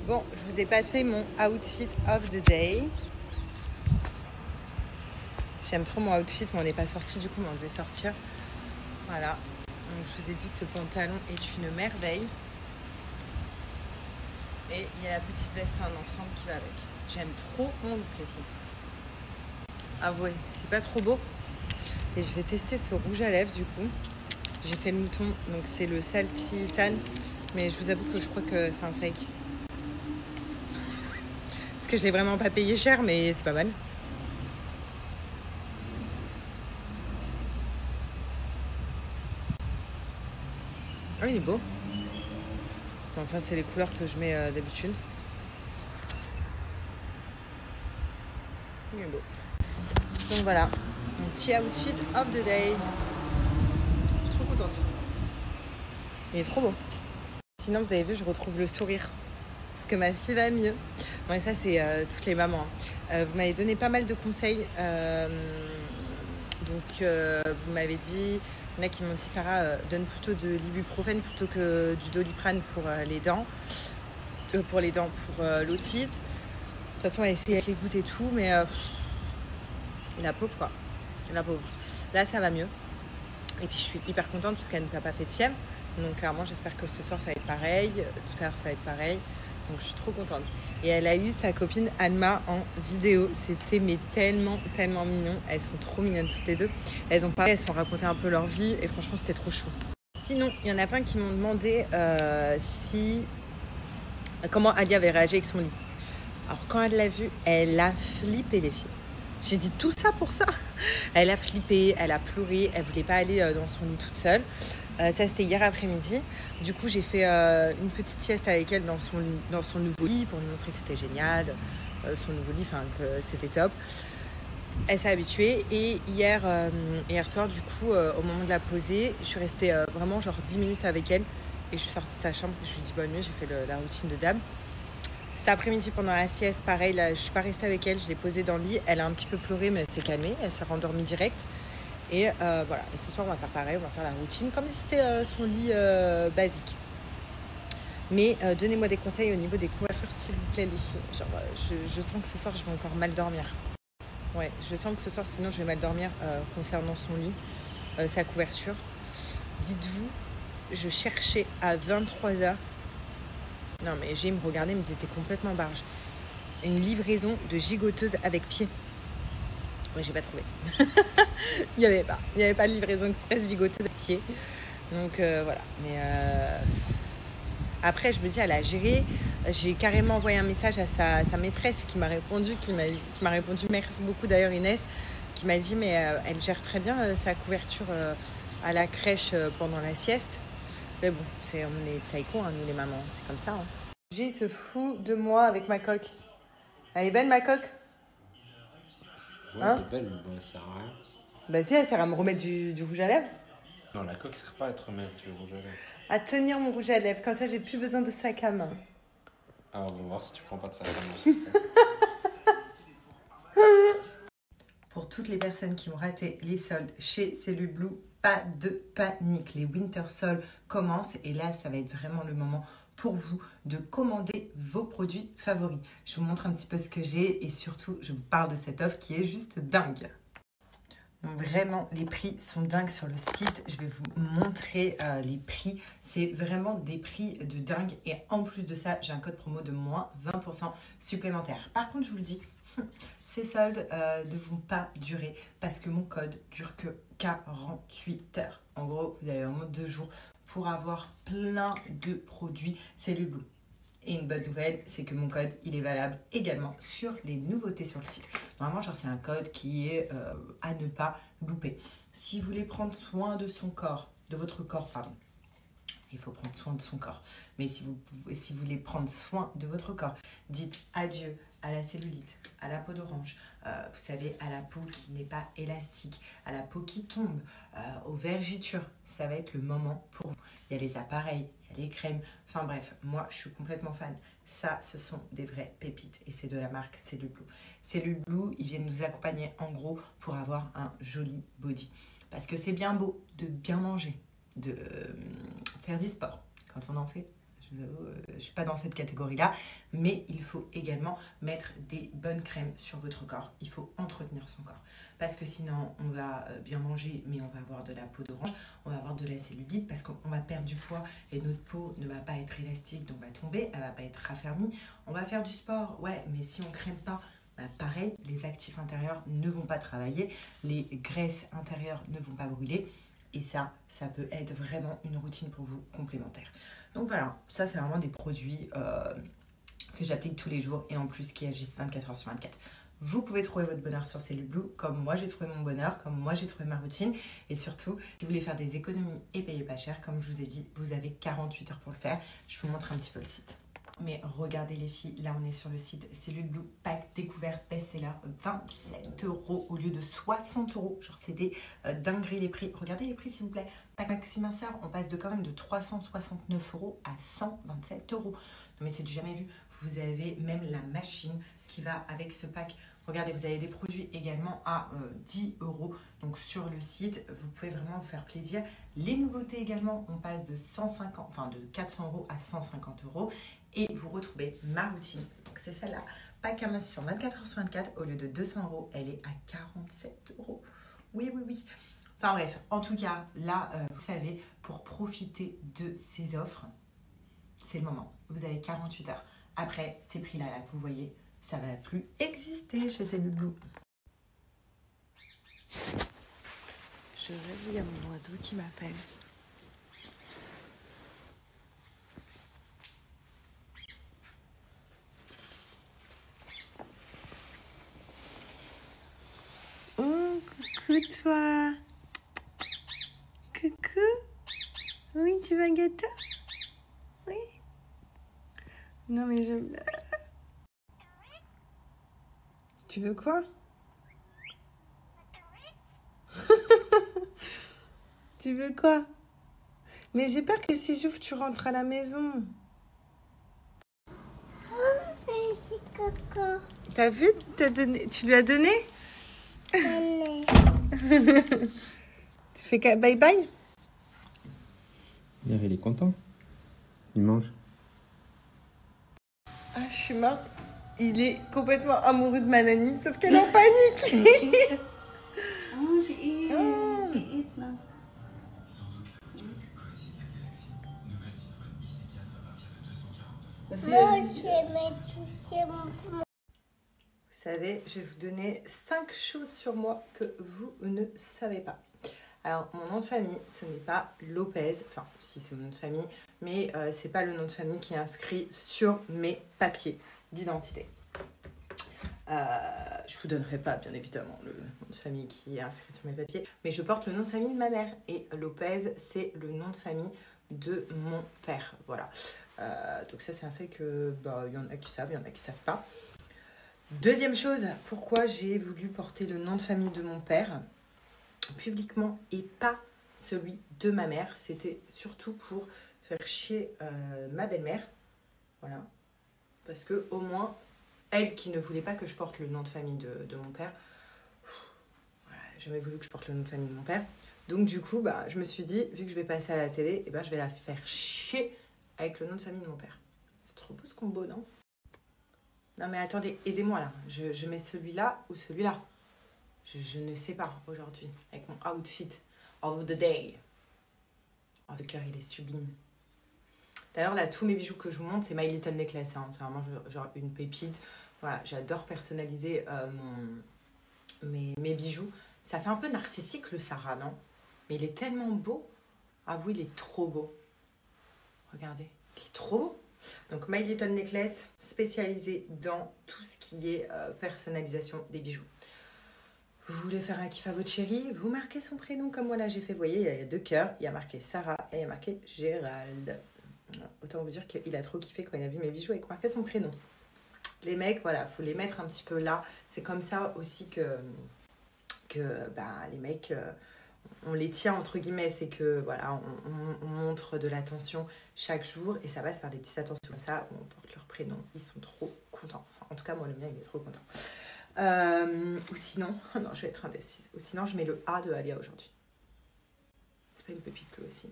Bon, je vous ai pas fait mon outfit of the day. J'aime trop mon outfit, mais on n'est pas sorti, du coup, mais on devait sortir. Voilà. Donc, je vous ai dit, ce pantalon est une merveille. Et il y a la petite veste, un ensemble qui va avec. J'aime trop mon look, les filles. Avouez, c'est pas trop beau. Et je vais tester ce rouge à lèvres, du coup. J'ai fait le mouton, donc c'est le Salty Tan. Mais je vous avoue que je crois que c'est un fake. Parce que je l'ai vraiment pas payé cher, mais c'est pas mal. Oh, il est beau. Enfin, c'est les couleurs que je mets d'habitude. Il est beau. Donc voilà, mon petit outfit of the day. Je suis trop contente. Il est trop beau. Sinon, vous avez vu, je retrouve le sourire. Parce que ma fille va mieux. Bon, et ça, c'est toutes les mamans. Vous m'avez donné pas mal de conseils. Vous m'avez dit, il y en a qui m'ont dit, Sarah, donne plutôt de l'ibuprofène plutôt que du doliprane pour les dents. Pour l'otite. De toute façon, elle a essayé avec les gouttes et tout, mais la pauvre, quoi. La pauvre. Là, ça va mieux. Et puis, je suis hyper contente parce qu'elle ne nous a pas fait de fièvre. Donc, clairement, j'espère que ce soir, ça va être pareil. Tout à l'heure, ça va être pareil. Donc, je suis trop contente. Et elle a eu sa copine Alma en vidéo. C'était mais tellement, tellement mignon. Elles sont trop mignonnes toutes les deux. Elles ont parlé, elles se sont racontées un peu leur vie. Et franchement, c'était trop chou. Sinon, il y en a plein qui m'ont demandé comment Ali avait réagi avec son lit. Alors, quand elle l'a vu, elle a flippé, les filles. J'ai dit tout ça pour ça. Elle a flippé, elle a pleuré, elle voulait pas aller dans son lit toute seule. Ça, c'était hier après-midi. Du coup, j'ai fait une petite sieste avec elle dans son nouveau lit pour lui montrer que c'était génial. Son nouveau lit, enfin, que c'était top. Elle s'est habituée. Et hier soir, du coup, au moment de la poser, je suis restée vraiment genre 10 minutes avec elle. Et je suis sortie de sa chambre et je lui ai dit bonne nuit. J'ai fait la routine de dame. Cet après-midi, pendant la sieste, pareil, là, je ne suis pas restée avec elle, je l'ai posée dans le lit. Elle a un petit peu pleuré, mais elle s'est calmée, elle s'est rendormie direct. Et voilà, et ce soir, on va faire pareil, on va faire la routine, comme si c'était son lit basique. Mais donnez-moi des conseils au niveau des couvertures, s'il vous plaît, les filles. Genre, je sens que ce soir, je vais encore mal dormir. Ouais, je sens que ce soir, sinon, je vais mal dormir concernant son lit, sa couverture. Dites-vous, je cherchais à 23h. Non, mais J'ai me regardait, me disait, t'es complètement barge. Une livraison de gigoteuse avec pied. Ouais, j'ai pas trouvé. Il n'y avait pas de livraison express gigoteuse à pied. Donc voilà. Mais après, je me dis, elle a géré. J'ai carrément envoyé un message à sa maîtresse qui m'a répondu, merci beaucoup d'ailleurs Inès, qui m'a dit, mais elle gère très bien sa couverture à la crèche pendant la sieste. Mais bon, on est psycho, hein, nous les mamans, c'est comme ça. Hein. J'ai se fout de moi avec ma coque. Elle est belle ma coque? Ouais, Hein? elle est belle, mais bon, elle sert à rien. Bah si, elle sert à me remettre du rouge à lèvres. Non, la coque sert pas à te remettre du rouge à lèvres. À tenir mon rouge à lèvres, comme ça j'ai plus besoin de sac à main. Ah, on va voir si tu prends pas de sac à main. Pour toutes les personnes qui ont raté les soldes chez Cellule Blue, pas de panique. Les Winter Sols commencent et là, ça va être vraiment le moment pour vous de commander vos produits favoris. Je vous montre un petit peu ce que j'ai et surtout, je vous parle de cette offre qui est juste dingue. Vraiment, les prix sont dingues sur le site. Je vais vous montrer les prix. C'est vraiment des prix de dingue. Et en plus de ça, j'ai un code promo de moins 20% supplémentaire. Par contre, je vous le dis, ces soldes ne vont pas durer parce que mon code dure que 48 heures. En gros, vous avez vraiment 2 jours pour avoir plein de produits Cellule Blue. Et une bonne nouvelle, c'est que mon code, il est valable également sur les nouveautés sur le site. Normalement, genre, c'est un code qui est à ne pas louper. Si vous voulez prendre soin de son corps, de votre corps, pardon, il faut prendre soin de son corps. Mais si vous voulez prendre soin de votre corps, dites adieu à la cellulite, à la peau d'orange, vous savez, à la peau qui n'est pas élastique, à la peau qui tombe, aux vergitures. Ça va être le moment pour vous. Il y a les appareils, il y a les crèmes. Enfin bref, moi, je suis complètement fan. Ça, ce sont des vraies pépites et c'est de la marque Cellule Blue. Cellule Blue, ils viennent nous accompagner en gros pour avoir un joli body. Parce que c'est bien beau de bien manger, de faire du sport. Quand on en fait, je Je vous avoue, je ne suis pas dans cette catégorie-là. Mais il faut également mettre des bonnes crèmes sur votre corps. Il faut entretenir son corps. Parce que sinon, on va bien manger, mais on va avoir de la peau d'orange. On va avoir de la cellulite parce qu'on va perdre du poids et notre peau ne va pas être élastique, donc va tomber. Elle ne va pas être raffermie. On va faire du sport, ouais, mais si on ne crème pas, bah pareil, les actifs intérieurs ne vont pas travailler. Les graisses intérieures ne vont pas brûler. Et ça peut être vraiment une routine pour vous complémentaire. Donc voilà, ça c'est vraiment des produits que j'applique tous les jours et en plus qui agissent 24 heures sur 24. Vous pouvez trouver votre bonheur sur Cellule Blue, comme moi j'ai trouvé mon bonheur, comme moi j'ai trouvé ma routine. Et surtout, si vous voulez faire des économies et payer pas cher, comme je vous ai dit, vous avez 48 heures pour le faire. Je vous montre un petit peu le site. Mais regardez les filles, là on est sur le site Cellule Blue Pack Découverte Best-Seller, 27 € au lieu de 60 €. Genre c'est des dingueries les prix. Regardez les prix s'il vous plaît. Pack Maximasseur, on passe de quand même de 369 € à 127 €. Non mais c'est du jamais vu. Vous avez même la machine qui va avec ce pack. Regardez, vous avez des produits également à 10 €. Donc sur le site, vous pouvez vraiment vous faire plaisir. Les nouveautés également, on passe de 400 € à 150 €. Et vous retrouvez ma routine. Donc c'est celle-là. Pack amincissant 24 heures sur 24. Au lieu de 200 €, elle est à 47 €. Oui, oui, oui. Enfin bref, en tout cas, là, vous savez, pour profiter de ces offres, c'est le moment. Vous avez 48 heures. Après, ces prix-là, là, que vous voyez, ça ne va plus exister chez Cellule Blue. Je rêve, il y a mon oiseau qui m'appelle. Oh, coucou toi. Coucou. Oui, tu veux un gâteau? Oui. Non mais je... Tu veux quoi? Tu veux quoi? Mais j'ai peur que si j'ouvre, tu rentres à la maison. T'as vu? Tu lui as donné? Tu fais bye bye? Hier, il est content. Il mange. Ah, je suis morte. Il est complètement amoureux de ma nanny, sauf qu'elle est en panique. Oh, she eat. Oh. He eat now. Vous savez, je vais vous donner 5 choses sur moi que vous ne savez pas. Alors, mon nom de famille, ce n'est pas Lopez. Enfin, si c'est mon nom de famille, mais c'est pas le nom de famille qui est inscrit sur mes papiers d'identité. Je vous donnerai pas, bien évidemment, le nom de famille qui est inscrit sur mes papiers, mais je porte le nom de famille de ma mère. Et Lopez, c'est le nom de famille de mon père. Voilà. Donc ça, c'est un fait que, y en a qui savent, il y en a qui savent pas. Deuxième chose, pourquoi j'ai voulu porter le nom de famille de mon père publiquement et pas celui de ma mère. C'était surtout pour faire chier ma belle-mère. Voilà. Parce que au moins, elle qui ne voulait pas que je porte le nom de famille de mon père, voilà, j'ai jamais voulu que je porte le nom de famille de mon père. Donc du coup, je me suis dit, vu que je vais passer à la télé, je vais la faire chier avec le nom de famille de mon père. C'est trop beau ce combo, non? Non mais attendez, aidez-moi là. Je mets celui-là ou celui-là? Je ne sais pas aujourd'hui. Avec mon outfit of the day. Oh, le cœur, il est sublime. D'ailleurs, là, tous mes bijoux que je vous montre, c'est My Little Necklace. Hein. C'est vraiment genre une pépite. Voilà, j'adore personnaliser mes bijoux. Ça fait un peu narcissique le Sarah, non? Mais il est tellement beau. Ah oui, il est trop beau. Regardez, il est trop beau. Donc, My Little Necklace, spécialisé dans tout ce qui est personnalisation des bijoux. Vous voulez faire un kiff à votre chérie, vous marquez son prénom comme moi là j'ai fait. Vous voyez, il y a 2 cœurs, il y a marqué Sarah et il y a marqué Gérald. Autant vous dire qu'il a trop kiffé quand il a vu mes bijoux avec marqué son prénom. Les mecs, voilà, il faut les mettre un petit peu là. C'est comme ça aussi que les mecs, on les tient entre guillemets. C'est que voilà, on montre de l'attention chaque jour et ça passe par des petites attentions comme ça où on porte leur prénom. Ils sont trop contents. Enfin, en tout cas, moi le mien, il est trop content. Ou sinon, non, je vais être indécise. Ou sinon, je mets le A de Alia aujourd'hui. C'est pas une pépite lui aussi.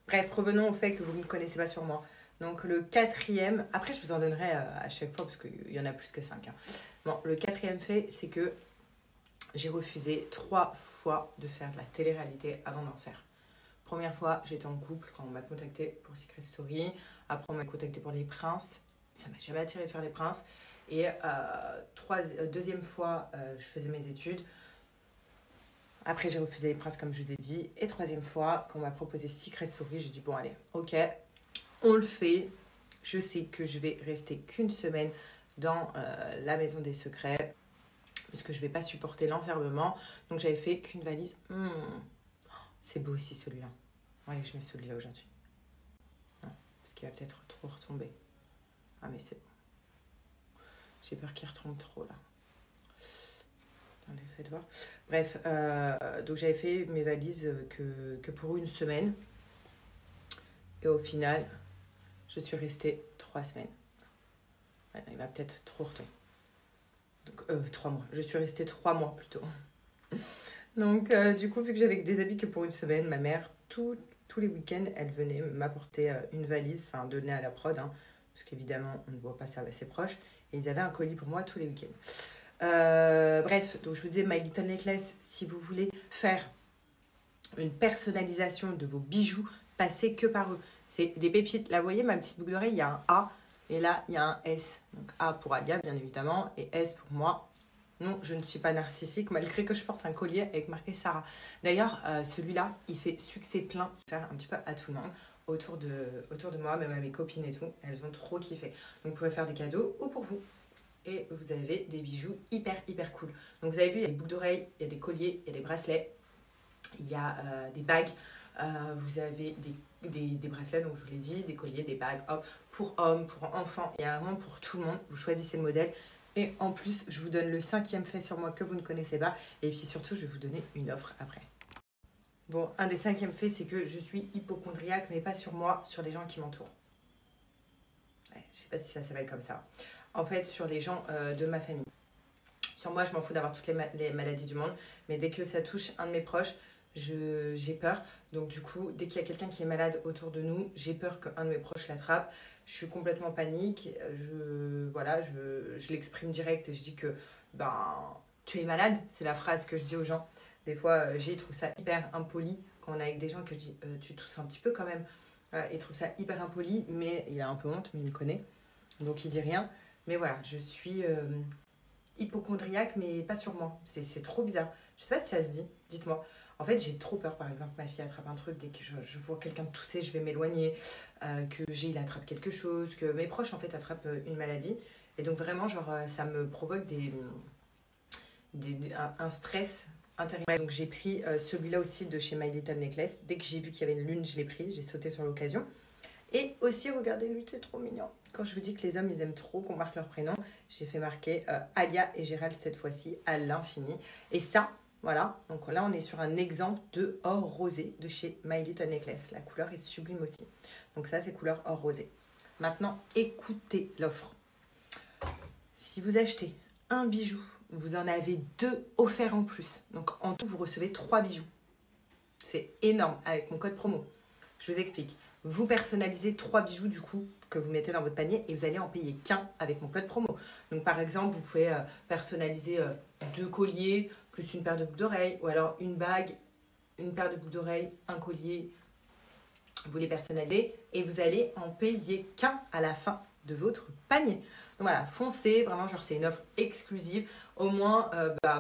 Bref, revenons au fait que vous ne connaissez pas sur moi. Donc le quatrième, après je vous en donnerai à chaque fois parce qu'il y en a plus que 5. Hein. Bon, le quatrième fait, c'est que j'ai refusé 3 fois de faire de la télé-réalité avant d'en faire. Première fois, j'étais en couple quand on m'a contacté pour Secret Story. Après, on m'a contacté pour Les Princes. Ça m'a jamais attiré de faire Les Princes. Et deuxième fois, je faisais mes études. Après, j'ai refusé Les Princes, comme je vous ai dit. Et troisième fois, quand on m'a proposé Secret Story, j'ai dit bon, allez, ok, on le fait. Je sais que je vais rester qu'une semaine dans la maison des secrets. Parce que je ne vais pas supporter l'enfermement. Donc, j'avais fait qu'une valise. C'est beau aussi celui-là. Allez, je mets celui-là aujourd'hui. Non, parce qu'il va peut-être trop retomber. Ah, mais c'est bon. J'ai peur qu'il retombe trop là. Attendez, faites voir. Bref, donc j'avais fait mes valises que pour une semaine. Et au final, je suis restée 3 semaines. Ouais, il va peut-être trop retomber. Donc, 3 mois. Je suis restée 3 mois plutôt. Donc, du coup, vu que j'avais des habits que pour une semaine, ma mère, tous les week-ends, elle venait m'apporter une valise, enfin, donner à la prod, hein, parce qu'évidemment, on ne voit pas ça avec ses proches. Et ils avaient un colis pour moi tous les week-ends. Bref, donc je vous disais, My Little Necklace, si vous voulez faire une personnalisation de vos bijoux, passez que par eux. C'est des pépites. Là, vous voyez, ma petite boucle d'oreille, il y a un A. Et là, il y a un S. Donc A pour Alia, bien évidemment, et S pour moi. Non, je ne suis pas narcissique, malgré que je porte un collier avec marqué Sarah. D'ailleurs, celui-là, il fait succès plein, faire un petit peu à tout le monde, autour de moi, même à mes copines et tout. Elles ont trop kiffé. Donc, vous pouvez faire des cadeaux ou pour vous. Et vous avez des bijoux hyper cool. Donc, vous avez vu, il y a des boucles d'oreilles, il y a des colliers, il y a des bracelets, il y a des bagues. Vous avez des bracelets, donc je vous l'ai dit, des colliers, des bagues, hop, pour hommes, pour enfants, il y a vraiment pour tout le monde. Vous choisissez le modèle. Et en plus, je vous donne le 5e fait sur moi que vous ne connaissez pas. Et puis surtout, je vais vous donner une offre après. Bon, un des 5e faits, c'est que je suis hypocondriaque, mais pas sur moi, sur les gens qui m'entourent. Ouais, je ne sais pas si ça s'appelle comme ça. En fait, sur les gens de ma famille. Sur moi, je m'en fous d'avoir toutes les maladies du monde. Mais dès que ça touche un de mes proches, j'ai peur. Donc du coup, dès qu'il y a quelqu'un qui est malade autour de nous, j'ai peur qu'un de mes proches l'attrape. Je suis complètement en panique. Je l'exprime direct et je dis que tu es malade. C'est la phrase que je dis aux gens. Des fois, j'ai trouvé ça hyper impoli quand on est avec des gens que je dis tu tousses un petit peu quand même. Il trouve ça hyper impoli, mais il a un peu honte, mais il me connaît. Donc il dit rien. Mais voilà, je suis hypocondriaque, mais pas sur moi. C'est trop bizarre. Je sais pas si ça se dit, dites-moi. En fait, j'ai trop peur, par exemple, ma fille attrape un truc, dès que je vois quelqu'un tousser, je vais m'éloigner, que Gilles attrape quelque chose, que mes proches, en fait, attrapent une maladie. Et donc, vraiment, genre, ça me provoque un stress intérieur. Donc, j'ai pris celui-là aussi de chez My Little Necklace. Dès que j'ai vu qu'il y avait une lune, je l'ai pris, j'ai sauté sur l'occasion. Et aussi, regardez, lui, c'est trop mignon. Quand je vous dis que les hommes, ils aiment trop qu'on marque leur prénom, j'ai fait marquer Alia et Gérald cette fois-ci à l'infini. Et ça, voilà, donc là on est sur un exemple de or rosé de chez My Little Necklace. La couleur est sublime aussi. Donc ça c'est couleur or rosé. Maintenant, écoutez l'offre. Si vous achetez un bijou, vous en avez 2 offerts en plus. Donc en tout, vous recevez 3 bijoux. C'est énorme avec mon code promo. Je vous explique. Vous personnalisez 3 bijoux du coup que vous mettez dans votre panier et vous allez en payer qu'un avec mon code promo. Donc par exemple, vous pouvez personnaliser 2 colliers plus une paire de boucles d'oreilles ou alors une bague, une paire de boucles d'oreilles, un collier. Vous les personnalisez et vous allez en payer qu'un à la fin de votre panier. Donc voilà, foncez, vraiment genre c'est une offre exclusive. Au moins,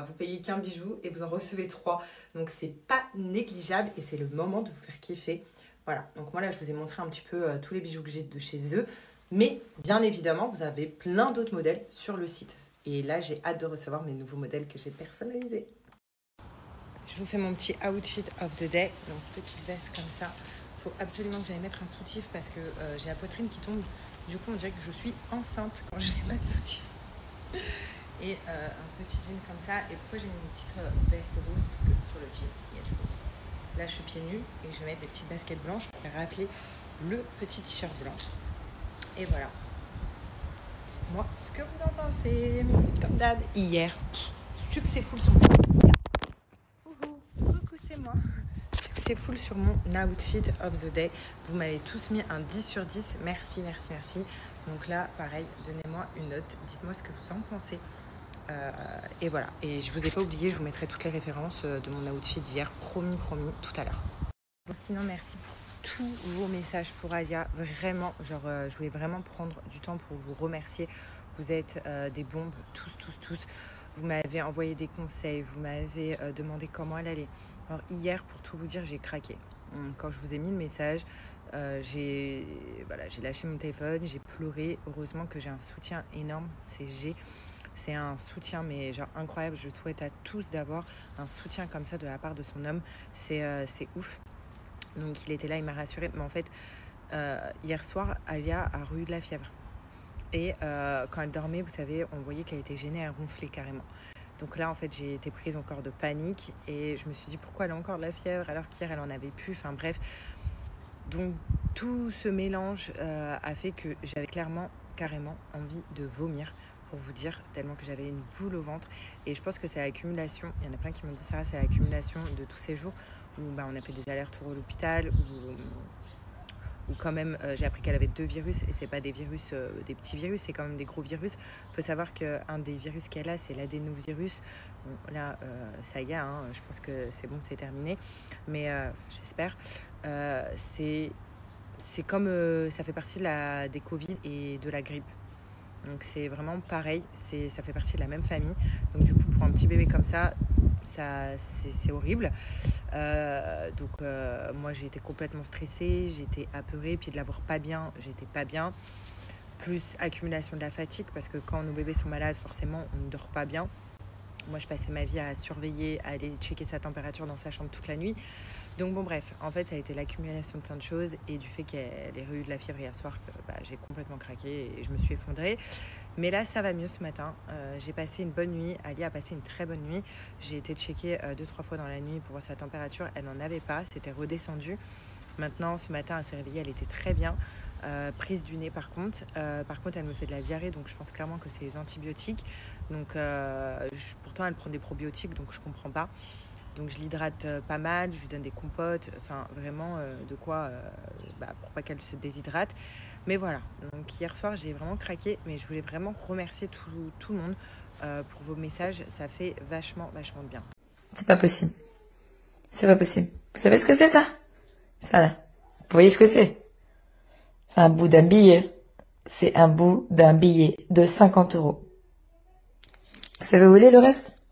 vous payez qu'un bijou et vous en recevez 3. Donc c'est pas négligeable et c'est le moment de vous faire kiffer. Voilà, donc moi là je vous ai montré un petit peu tous les bijoux que j'ai de chez eux. Mais bien évidemment, vous avez plein d'autres modèles sur le site. Et là, j'ai hâte de recevoir mes nouveaux modèles que j'ai personnalisés. Je vous fais mon petit outfit of the day. Donc petite veste comme ça. Il faut absolument que j'aille mettre un soutif parce que j'ai la poitrine qui tombe. Du coup, on dirait que je suis enceinte quand je n'ai pas de soutif. Et un petit jean comme ça. Et pourquoi j'ai mis une petite veste rose? Parce que sur le jean, il y a du rose. Là, je suis pieds nus et je vais mettre des petites baskets blanches pour rappeler le petit t-shirt blanc. Et voilà. Dites-moi ce que vous en pensez. Comme d'hab, hier, succès full son. Coucou, c'est moi. Succès bossé full sur mon outfit of the day. Vous m'avez tous mis un 10 sur 10. Merci, merci, merci. Donc là, pareil, donnez-moi une note. Dites-moi ce que vous en pensez. Et voilà. Et je vous ai pas oublié, je vous mettrai toutes les références de mon outfit d'hier. Promis, promis, tout à l'heure. Bon, sinon, merci pour tous vos messages pour Alia. Vraiment, genre, je voulais vraiment prendre du temps pour vous remercier. Vous êtes des bombes, tous. Vous m'avez envoyé des conseils, vous m'avez demandé comment elle allait. Alors hier, pour tout vous dire, j'ai craqué. Quand je vous ai mis le message, j'ai lâché mon téléphone, j'ai pleuré. Heureusement que j'ai un soutien énorme, c'est G. C'est un soutien mais genre incroyable. Je souhaite à tous d'avoir un soutien comme ça de la part de son homme. C'est ouf. Donc il était là, il m'a rassurée. Mais en fait, hier soir, Alia a eu de la fièvre. Et quand elle dormait, vous savez, on voyait qu'elle était gênée, elle ronflait carrément. Donc là, en fait, j'ai été prise encore de panique. Et je me suis dit, pourquoi elle a encore de la fièvre alors qu'hier, elle en avait plus. Enfin bref. Donc tout ce mélange a fait que j'avais carrément envie de vomir. Pour vous dire, tellement que j'avais une boule au ventre. Et je pense que c'est l'accumulation. Il y en a plein qui m'ont dit ça, c'est l'accumulation de tous ces jours où on a fait des allers-retours à l'hôpital, où quand même j'ai appris qu'elle avait 2 virus et c'est pas des virus, des petits virus, c'est quand même des gros virus. Il faut savoir qu'un des virus qu'elle a, c'est l'adénovirus. Bon, là, ça y est, hein, je pense que c'est bon, c'est terminé. Mais j'espère. C'est comme ça fait partie des Covid et de la grippe. Donc c'est vraiment pareil, ça fait partie de la même famille. Donc du coup, pour un petit bébé comme ça c'est horrible. Moi j'ai été complètement stressée, j'étais apeurée, puis de la voir pas bien, j'étais pas bien. Plus accumulation de la fatigue, parce que quand nos bébés sont malades, forcément on ne dort pas bien. Moi je passais ma vie à surveiller, à aller checker sa température dans sa chambre toute la nuit. Donc bon bref, en fait ça a été l'accumulation de plein de choses et du fait qu'elle ait eu de la fièvre hier soir que j'ai complètement craqué et je me suis effondrée. Mais là ça va mieux ce matin, j'ai passé une bonne nuit, Ali a passé une très bonne nuit. J'ai été checker 2-3 fois dans la nuit pour voir sa température, elle n'en avait pas, c'était redescendu. Maintenant ce matin elle s'est réveillée, elle était très bien. Prise du nez par contre elle me fait de la diarrhée, donc je pense clairement que c'est les antibiotiques. Donc pourtant elle prend des probiotiques, donc je comprends pas. Donc je l'hydrate pas mal, je lui donne des compotes, enfin vraiment de quoi pour pas qu'elle se déshydrate. Mais voilà, donc hier soir j'ai vraiment craqué, mais je voulais vraiment remercier tout le monde pour vos messages, ça fait vachement de bien. C'est pas possible. C'est pas possible. Vous savez ce que c'est ça? Ça là. Vous voyez ce que c'est? C'est un bout d'un billet. C'est un bout d'un billet de 50 €. Vous savez où il est le reste?